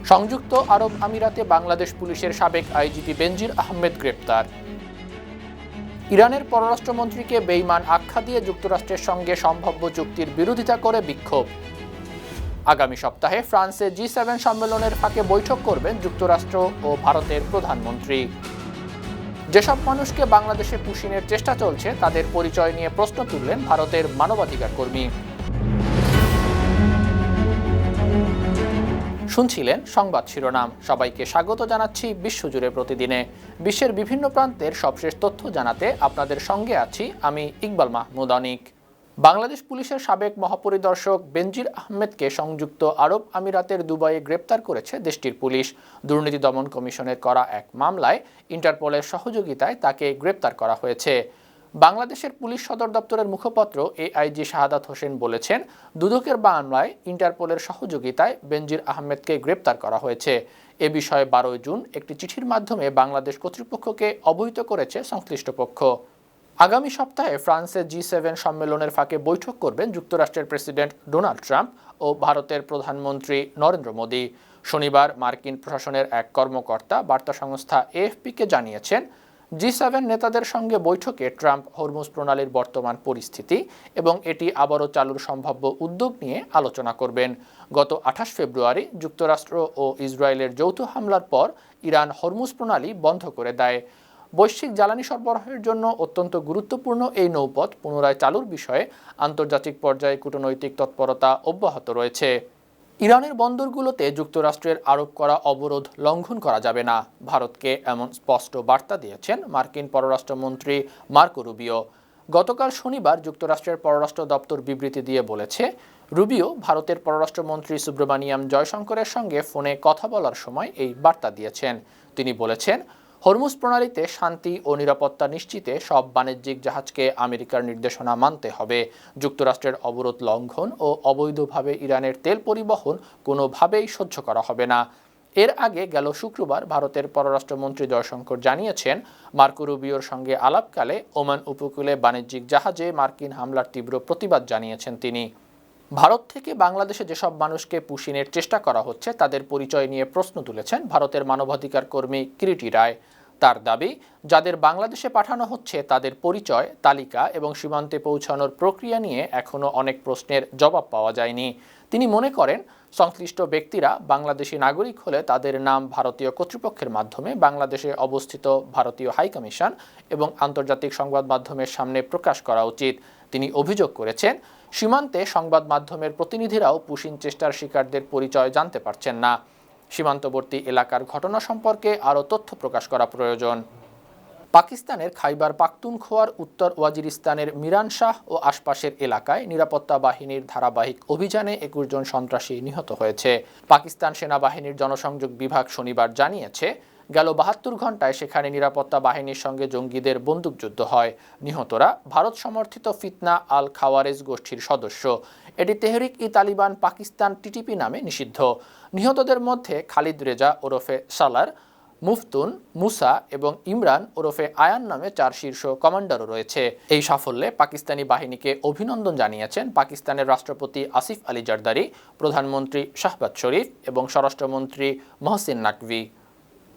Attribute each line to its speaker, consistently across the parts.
Speaker 1: সংযুক্ত আরব আমিরাতে বাংলাদেশ পুলিশের সাবেক আইজিপি বেনজির আহমেদ গ্রেপ্তার। ইরানের পররাষ্ট্রমন্ত্রীকে বেঈমান আখ্যা দিয়ে যুক্তরাষ্ট্রের সঙ্গে সম্ভাব্য চুক্তির বিরোধিতা করে বিক্ষোভ। আগামী সপ্তাহে ফ্রান্সে জি7 সম্মেলনের ফাঁকে বৈঠক করবেন যুক্তরাষ্ট্র ও ভারতের প্রধানমন্ত্রী। যেসব মানুষকে বাংলাদেশে পুশিনের চেষ্টা চলছে তাদের পরিচয় নিয়ে প্রশ্ন তুললেন ভারতের মানবাধিকার কর্মী। শুনছিলেন সংবাদ শিরোনাম। সবাইকে স্বাগত জানাচ্ছি বিশ্বজুড়ে প্রতিদিনে বিশ্বের বিভিন্ন প্রান্তের সবশেষ তথ্য জানাতে আপনাদের সঙ্গে আছি আমি ইকবাল মাহমুদ অনিক। বাংলাদেশ পুলিশের সাবেক মহাপরিদর্শক বেনজির আহমেদকে সংযুক্ত আরব আমিরাতের দুবাইয়ে গ্রেপ্তার করেছে দেশটির পুলিশ। দুর্নীতি দমন কমিশনের করা এক মামলায় ইন্টারপোলের সহযোগিতায় তাকে গ্রেপ্তার করা হয়েছে। বাংলাদেশের পুলিশ সদর দপ্তরের মুখপাত্র এআইজি শাহাদাত হোসেন বলেছেন, দুদকের মামলায় ইন্টারপোলের সহযোগিতায় বেনজির আহমেদকে গ্রেপ্তার করা হয়েছে। এ বিষয়ে 12 জুন একটি চিঠির মাধ্যমে বাংলাদেশ কর্তৃপক্ষকে অবহিত করেছে সংশ্লিষ্ট পক্ষ। আগামী সপ্তাহে ফ্রান্সে জি7 সম্মেলনের ফাঁকে বৈঠক করবেন যুক্তরাষ্ট্রের প্রেসিডেন্ট ডোনাল্ড ট্রাম্প ও ভারতের প্রধানমন্ত্রী নরেন্দ্র মোদি। শনিবার মার্কিন প্রশাসনের এক কর্মকর্তা বার্তা সংস্থা এএফপিকে জানিয়েছেন, জি7 নেতাদের সঙ্গে বৈঠকে ট্রাম্প হরমুজ প্রণালীর বর্তমান পরিস্থিতি এবং এটি আবারও চালুর সম্ভাব্য উদ্যোগ নিয়ে আলোচনা করবেন। গত 28 ফেব্রুয়ারি যুক্তরাষ্ট্র ও ইসরায়েলের যৌথ হামলার পর ইরান হরমুজ প্রণালী বন্ধ করে দেয়। বৈশ্বিক জ্বালানি সরবরাহের জন্য অত্যন্ত গুরুত্বপূর্ণ এই নৌপথ পুনরায় চালুর বিষয়ে আন্তর্জাতিক পর্যায়ে কূটনৈতিক তৎপরতা অব্যাহত রয়েছে। ইরানের বন্দরগুলোতে যুক্তরাষ্ট্রের আরোপ করা অবরোধ লঙ্ঘন করা যাবে না, ভারতকে এমন স্পষ্ট বার্তা দিয়েছেন মার্কিন পররাষ্ট্রমন্ত্রী মার্কো রুবিও। গতকাল শনিবার যুক্তরাষ্ট্রের পররাষ্ট্র দপ্তর বিবৃতি দিয়ে বলেছে, রুবিও ভারতের পররাষ্ট্রমন্ত্রী সুব্রমণিয়াম জয়শঙ্করের সঙ্গে ফোনে কথা বলার সময় এই বার্তা দিয়েছেন। তিনি বলেছেন, হরমুজ প্রণালীতে শান্তি ও নিরাপত্তা নিশ্চিতে সব বাণিজ্যিক জাহাজকে আমেরিকার নির্দেশনা মানতে হবে। যুক্তরাষ্ট্রের অবরোধ লঙ্ঘন ও অবৈধভাবে ইরানের তেল পরিবহন কোনোভাবেই সহ্য করা হবে না। এর আগে গেল শুক্রবার ভারতের পররাষ্ট্রমন্ত্রী জয়শঙ্কর জানিয়েছেন, মার্কো রুবিওর সঙ্গে আলাপকালে ওমান উপকূলে বাণিজ্যিক জাহাজে মার্কিন হামলার তীব্র প্রতিবাদ জানিয়েছেন তিনি। ভারত থেকে বাংলাদেশে যেসব মানুষকে পুশিনের চেষ্টা করা হচ্ছে তাদের পরিচয় নিয়ে প্রশ্ন তুলেছেন ভারতের মানবাধিকার কর্মী কিরিটি রায়। তার দাবি, যাদের বাংলাদেশে পাঠানো হচ্ছে তাদের পরিচয়, তালিকা এবং সীমান্তে পৌঁছানোর প্রক্রিয়া নিয়ে এখনও অনেক প্রশ্নের জবাব পাওয়া যায়নি। তিনি মনে করেন, সংশ্লিষ্ট ব্যক্তিরা বাংলাদেশি নাগরিক হলে তাদের নাম ভারতীয় কর্তৃপক্ষের মাধ্যমে বাংলাদেশে অবস্থিত ভারতীয় হাইকমিশন এবং আন্তর্জাতিক সংবাদ মাধ্যমের সামনে প্রকাশ করা উচিত। তিনি অভিযোগ করেছেন, সীমান্তে সংবাদ মাধ্যমের প্রতিনিধিরাও পুশিন চেষ্টার শিকারদের পরিচয় জানতে পারছেন না। সীমান্তবর্তী এলাকার ঘটনা সম্পর্কে আরও তথ্য প্রকাশ করা প্রয়োজন। পাকিস্তানের খাইবার পাখতুনখোয়ার উত্তর ওয়াজিরিস্তানের মিরান শাহ ও আশপাশের এলাকায় নিরাপত্তা বাহিনীর ধারাবাহিক অভিযানে 21 জন সন্ত্রাসী নিহত হয়েছে। পাকিস্তান সেনাবাহিনীর জনসংযোগ বিভাগ শনিবার জানিয়েছে, গেল 72 ঘণ্টায় সেখানে নিরাপত্তা বাহিনীর সঙ্গে জঙ্গিদের বন্দুকযুদ্ধ হয়। নিহতরা ভারত সমর্থিত ফিতনা আল খাওয়ারেজ গোষ্ঠীর সদস্য। এটি তেহরিক-ই-তালিবান পাকিস্তান টিটিপি নামে নিষিদ্ধ। নিহতদের মধ্যে খালিদ রেজা ওরফে সালার, মুফতুন, মুসা এবং ইমরান ওরফে আয়ান নামে 4 শীর্ষ কমান্ডারও রয়েছে। এই সাফল্যে পাকিস্তানি বাহিনীকে অভিনন্দন জানিয়েছেন পাকিস্তানের রাষ্ট্রপতি আসিফ আলী জারদারি, প্রধানমন্ত্রী শাহবাজ শরীফ এবং স্বরাষ্ট্রমন্ত্রী মহসিন নাকভি।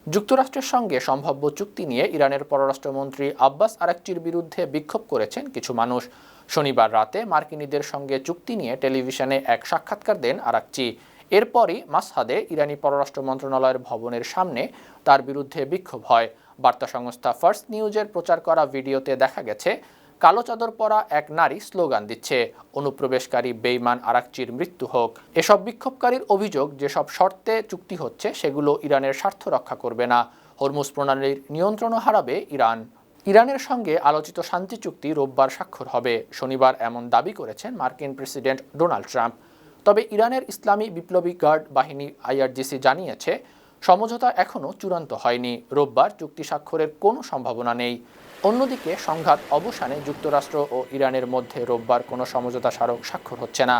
Speaker 1: যুক্তরাষ্ট্রের সঙ্গে সম্ভাব্য চুক্তি নিয়ে ইরানের পররাষ্ট্রমন্ত্রী আব্বাস আরাকচির বিরুদ্ধে বিক্ষোভ করেছেন কিছু মানুষ। শনিবার রাতে মার্কিনীদের সঙ্গে চুক্তি নিয়ে টেলিভিশনে এক সাক্ষাৎকার দেন আরাকচি। এরপরই মাসহাদে ইরানি পররাষ্ট্র মন্ত্রণালয়ের ভবনের সামনে তার বিরুদ্ধে বিক্ষোভ হয়। বার্তা সংস্থা ফার্স্ট নিউজের প্রচার করা ভিডিওতে দেখা গেছে, কালো চাদর পরা এক নারী স্লোগান দিচ্ছে, অনুপ্রবেশকারী বেঈমান আরাকচির মৃত্যু হোক। এসব বিক্ষোভকারীর অভিযোগ, যেসব শর্তে চুক্তি হচ্ছে সেগুলো ইরানের স্বার্থ রক্ষা করবে না। হরমুজ প্রণালীর নিয়ন্ত্রণও হারাবে ইরান। ইরানের সঙ্গে আলোচিত শান্তি চুক্তি রোববার স্বাক্ষর হবে, শনিবার এমন দাবি করেছেন মার্কিন প্রেসিডেন্ট ডোনাল্ড ট্রাম্প। তবে ইরানের ইসলামী বিপ্লবী গার্ড বাহিনী আইআরজিসি জানিয়েছে, সমঝোতা এখনও চূড়ান্ত হয়নি। রোববার চুক্তি স্বাক্ষরের কোনো সম্ভাবনা নেই। অন্যদিকে সংঘাত অবসানে যুক্তরাষ্ট্র ও ইরানের মধ্যে রোববার কোনো সমঝোতা স্মারক স্বাক্ষর হচ্ছে না।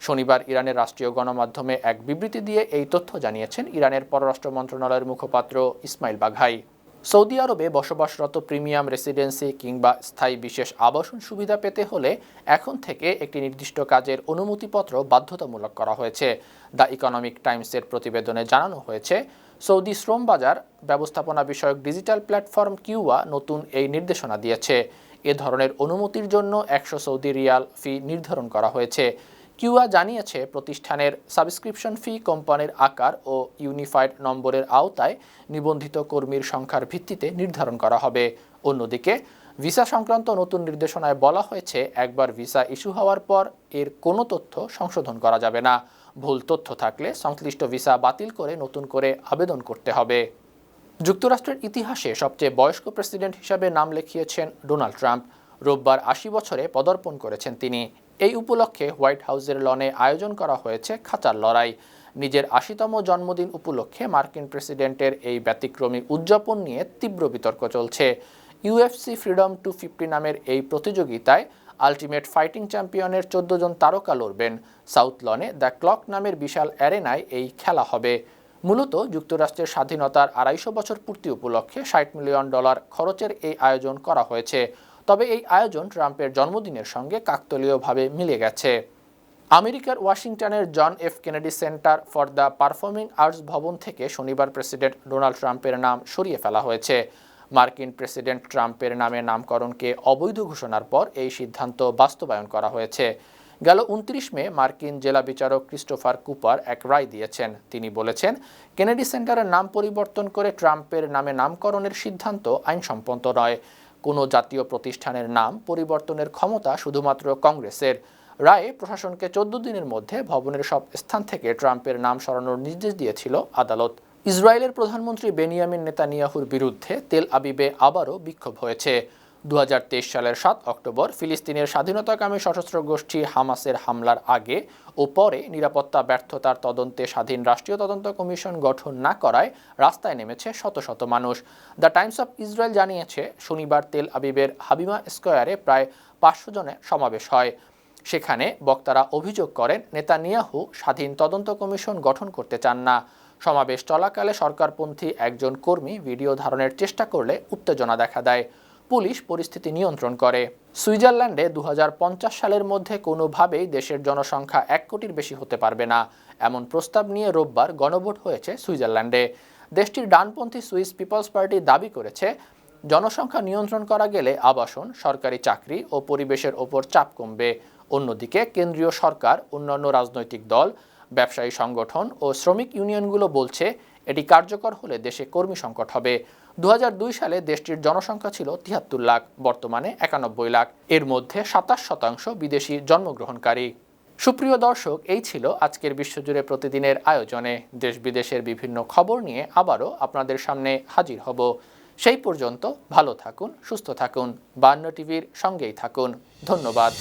Speaker 1: শনিবার ইরানের রাষ্ট্রীয় গণমাধ্যমে এক বিবৃতি দিয়ে এই তথ্য জানিয়েছেন ইরানের পররাষ্ট্র মন্ত্রণালয়ের মুখপাত্র ইসমাইল বাঘাই। সৌদি আরবে বসবাসরত প্রিমিয়াম রেসিডেন্সি কিংবা স্থায়ী বিশেষ আবাসন সুবিধা পেতে হলে এখন থেকে একটি নির্দিষ্ট কাজের অনুমতিপত্র বাধ্যতামূলক করা হয়েছে। দ্য ইকোনমিক টাইমসের প্রতিবেদনে জানানো হয়েছে, সৌদি শ্রম বাজার ব্যবস্থাপনা বিষয়ক ডিজিটাল প্ল্যাটফর্ম কিউয়া নতুন এই নির্দেশনা দিয়েছে। এ ধরনের অনুমতির জন্য 100 সৌদি রিয়াল ফি নির্ধারণ করা হয়েছে। কিউয়া জানিয়েছে, প্রতিষ্ঠানের সাবস্ক্রিপশন ফি কোম্পানির আকার ও ইউনিফাইড নম্বরের আওতায় নিবন্ধিত কর্মীর সংখ্যার ভিত্তিতে নির্ধারণ করা হবে। অন্যদিকে ভিসা সংক্রান্ত নতুন নির্দেশনায় বলা হয়েছে, একবার ভিসা ইস্যু হওয়ার পর এর কোনো তথ্য সংশোধন করা যাবে না। ভুল তথ্য থাকলে সংশ্লিষ্ট ভিসা বাতিল করে নতুন করে আবেদন করতে হবে। যুক্তরাষ্ট্রের ইতিহাসে সবচেয়ে বয়স্ক প্রেসিডেন্ট হিসাবে নাম লিখিয়েছেন ডোনাল্ড ট্রাম্প। রোববার 80 বছরে পদার্পণ করেছেন তিনি। এই উপলক্ষে হোয়াইট হাউসের লনে আয়োজন করা হয়েছে খাঁচার লড়াই। নিজের 80তম জন্মদিন উপলক্ষে মার্কিন প্রেসিডেন্টের এই ব্যতিক্রমী উদযাপন নিয়ে তীব্র বিতর্ক চলছে। ইউএফসি ফ্রিডম 250 নামের এই প্রতিযোগিতায় আলটিমেট ফাইটিং চ্যাম্পিয়নের 14 জন তারকা লড়বেন। সাউথ লনে দ্য ক্লক নামের বিশাল অ্যারেনায় এই খেলা হবে। মূলত যুক্তরাষ্ট্রের স্বাধীনতার 250 বছর পূর্তি উপলক্ষে $60 মিলিয়ন খরচের এই আয়োজন করা হয়েছে। তবে এই আয়োজন ট্রাম্পের জন্মদিনের সঙ্গে কাকতালীয়ভাবে মিলে গেছে। আমেরিকার ওয়াশিংটনের John F Kennedy Center for the Performing Arts ভবন থেকে শনিবার প্রেসিডেন্ট ডোনাল্ড ট্রাম্পের নাম সরিয়ে ফেলা হয়েছে। মার্কিন প্রেসিডেন্ট ট্রাম্পের নামে নামকরণকে অবৈধ ঘোষণার পর এই সিদ্ধান্ত বাস্তবায়ন করা হয়েছে। গেল 29 মে মার্কিন জেলা বিচারক ক্রিস্টোফার কুপার এক রায় দিয়েছেন। তিনি বলেছেন, কেনেডি সেন্টারের নাম পরিবর্তন করে ট্রাম্পের নামে নামকরণের সিদ্ধান্ত আইনসম্মত নয়। কোনো জাতীয় প্রতিষ্ঠানের নাম পরিবর্তনের ক্ষমতা শুধুমাত্র কংগ্রেসের। রায়ে প্রশাসনকে 14 দিনের মধ্যে ভবনের সব স্থান থেকে ট্রাম্পের নাম সরানোর নির্দেশ দিয়েছিল আদালত। ইসরায়েলের প্রধানমন্ত্রী বেনিয়ামিন নেতানিয়াহুর বিরুদ্ধে তেল আবিবে আবারও বিক্ষোভ হয়েছে। 2023 সালের 7 অক্টোবর ফিলিস্তিনের স্বাধীনতাকামী সশস্ত্র গোষ্ঠী হামাসের হামলার আগে ও পরে নিরাপত্তা ব্যর্থতার তদন্তে স্বাধীন রাষ্ট্রীয় তদন্ত কমিশন গঠন না করায় রাস্তায় নেমেছে শত শত মানুষ। দ্য টাইমস অফ ইসরায়েল জানিয়েছে, শনিবার তেল আবিবের হাবিমা স্কয়ারে প্রায় 500 জনের সমাবেশ হয়। সেখানে বক্তারা অভিযোগ করেন, নেতানিয়াহু স্বাধীন তদন্ত কমিশন গঠন করতে চান না। সমাবেশ চলাকালে সরকারপন্থী একজন কর্মী ভিডিও ধারণের চেষ্টা করলে উত্তেজনা দেখা দেয়। পুলিশ পরিস্থিতি নিয়ন্ত্রণ করে। সুইজারল্যান্ডে 2050 সালের মধ্যে কোনোভাবেই দেশের জনসংখ্যা 1 কোটির বেশি হতে পারবে না, এমন প্রস্তাব নিয়ে রোববার গণভোট হয়েছে সুইজারল্যান্ডে। দেশটির ডানপন্থী সুইস পিপলস পার্টি দাবি করেছে, জনসংখ্যা নিয়ন্ত্রণ করা গেলে আবাসন, সরকারি চাকরি ও পরিবেশের ওপর চাপ কমবে। অন্যদিকে কেন্দ্রীয় সরকার, অন্যান্য রাজনৈতিক দল, ব্যবসায়ী সংগঠন ও শ্রমিক ইউনিয়নগুলো বলছে, এটি কার্যকর হলে দেশে কর্মী সংকট হবে। 2002 সালে দেশটির জনসংখ্যা ছিল 73 লাখ, বর্তমানে 91 লাখ। এর মধ্যে 27% বিদেশি জন্মগ্রহণকারী। সুপ্রিয় দর্শক, এই ছিল আজকের বিশ্বজুড়ে প্রতিদিনের আয়োজনে। দেশ বিদেশের বিভিন্ন খবর নিয়ে আবারও আপনাদের সামনে হাজির হব। সেই পর্যন্ত ভালো থাকুন, সুস্থ থাকুন, 52 টিভির সঙ্গেই থাকুন। ধন্যবাদ।